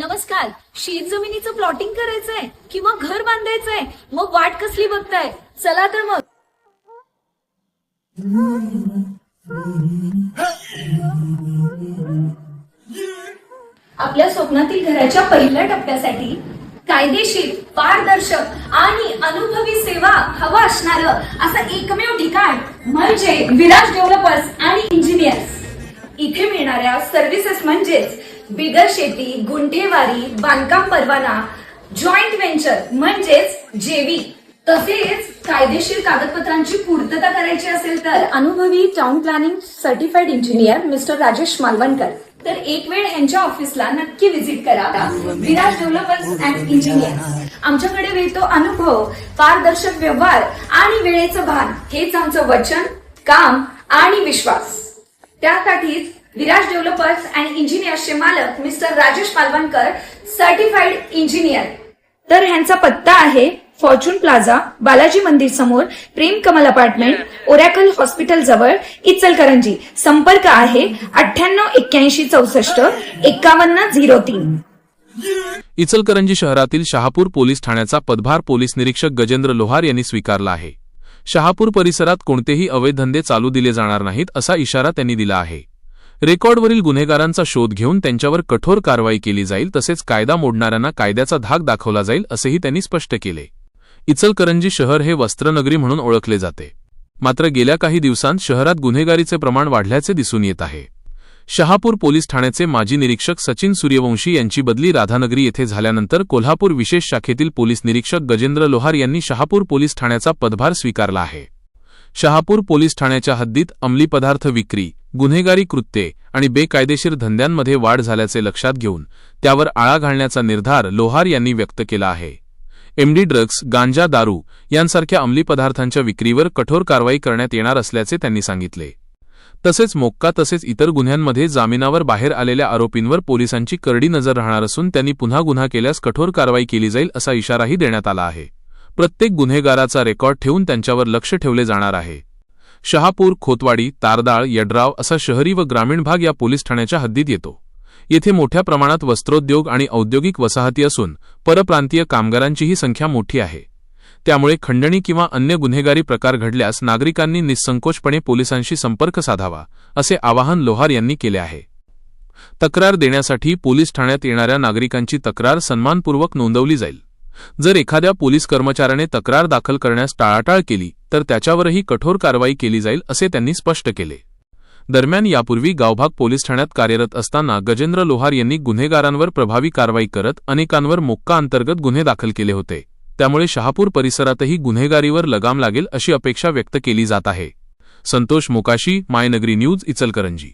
नमस्कार. शेत जमिनीचं प्लॉटिंग करायचंय किंवा घर बांधायचंय, मग वाट कसली बघताय? चला तर मग. आपल्या स्वप्नातील घराच्या पहिल्या टप्प्यासाठी कायदेशीर, पारदर्शक आणि अनुभवी सेवा हवा असणारं असं एकमेव ठिकाण म्हणजे विराज डेव्हलपर्स आणि इंजिनियर्स. इथे मिळणाऱ्या सर्व्हिसेस म्हणजेच बिगर शेती, गुंठेवारी, बांधकाम परवाना, जॉईंट व्हेंचर म्हणजेच जेवी, तसेच कायदेशीर कागदपत्रांची पूर्तता करायची असेल तर अनुभवी town planning certified engineer mister Rajesh Malvankar. तर एक वेळ यांच्या ऑफिसला नक्की व्हिजिट करा. Viraj developers and engineers. आमच्याकडे मिळतो अनुभव, पारदर्शक व्यवहार आणि वेळेचं भान. हेच आमचं वचन, काम आणि विश्वास. त्यासाठीच विराज डेव्हलपर्स अँड इंजिनियर्सचे मालक mister Rajesh Malvankar, certified engineer. तर ह्यांचा पत्ता आहे फॉर्च्यून प्लाझा, बालाजी मंदिर समोर, प्रेम कमल अपार्टमेंट, ओरॅकल हॉस्पिटल जवळ, इचलकरंजी. संपर्क आहे 9881645103. इचलकरंजी शहरातील शहापूर पोलीस ठाण्याचा पदभार पोलीस निरीक्षक गजेंद्र लोहार यांनी स्वीकारला आहे. शहापूर परिसरात कोणतेही अवैध धंदे चालू दिले जाणार नाहीत असा इशारा त्यांनी दिला आहे. रेकॉर्डवरील गुन्हेगारांचा शोध घेऊन त्यांच्यावर कठोर कारवाई केली जाईल, तसेच कायदा मोडणाऱ्यांना कायद्याचा धाक दाखवला जाईल असेही त्यांनी स्पष्ट केले. इचलकरंजी शहर हे वस्त्रनगरी म्हणून ओळखले जाते. मात्र गेल्या काही दिवसांत शहरात गुन्हेगारीचे प्रमाण वाढल्याचे दिसून येत आहे. शहापूर पोलीस ठाण्याचे माजी निरीक्षक सचिन सूर्यवंशी यांची बदली राधानगरी येथे झाल्यानंतर कोल्हापूर विशेष शाखेतील पोलीस निरीक्षक गजेंद्र लोहार यांनी शहापूर पोलीस ठाण्याचा पदभार स्वीकारला आहे. शहापूर पोलीस ठाण्याच्या हद्दीत अंमली पदार्थ विक्री, गुन्हेगारी कृत्ये आणि बेकायदेशीर धंद्यांमध्ये वाढ झाल्याचे लक्षात घेऊन त्यावर आळा घालण्याचा निर्धार लोहार यांनी व्यक्त केला आहे. एमडी ड्रग्ज, गांजा, दारू यांसारख्या अंमली पदार्थांच्या विक्रीवर कठोर कारवाई करण्यात येणार असल्याचे त्यांनी सांगितले. तसेच मोक्का तसेच इतर गुन्ह्यांमध्ये जामिनावर बाहेर आलेल्या आरोपींवर पोलिसांची करडी नजर राहणार असून त्यांनी पुन्हा गुन्हा केल्यास कठोर कारवाई केली जाईल असा इशाराही देण्यात आला आहे. प्रत्येक गुन्हेगाराचा रेकॉर्ड ठेवून त्यांच्यावर लक्ष ठेवले जाणार आहे. शहापूर, खोतवाडी, तारदाळ, यड्राव असा शहरी व ग्रामीण भाग या पोलीस ठाण्याच्या हद्दीत येतो. येथे मोठ्या प्रमाणात वस्त्रोद्योग आणि औद्योगिक वसाहती असून परप्रांतीय कामगारांचीही संख्या मोठी आहे. त्यामुळे खंडणी किंवा अन्य गुन्हेगारी प्रकार घडल्यास नागरिकांनी निःसंकोचपणे पोलिसांशी संपर्क साधावा, असे आवाहन लोहार यांनी केले आहे. तक्रार देण्यासाठी पोलीस ठाण्यात येणाऱ्या नागरिकांची तक्रार सन्मानपूर्वक नोंदवली जाईल. जर एखाद्या पोलीस कर्मचाऱ्याने तक्रार दाखल करण्यास टाळाटाळ केली तर त्याच्यावरही कठोर कारवाई केली जाईल असे त्यांनी स्पष्ट केले. दरम्यान यापूर्वी गावभाग पोलीस ठाण्यात कार्यरत असताना गजेंद्र लोहार यांनी गुन्हेगारांवर प्रभावी कारवाई करत अनेकांवर मोक्का अंतर्गत गुन्हे दाखल केले होते. त्यामुळे शहापूर परिसरातही गुन्हेगारीवर लगाम लागेल अशी अपेक्षा व्यक्त केली जात आहे. संतोष मोकाशी, मायनगरी न्यूज, इचलकरंजी.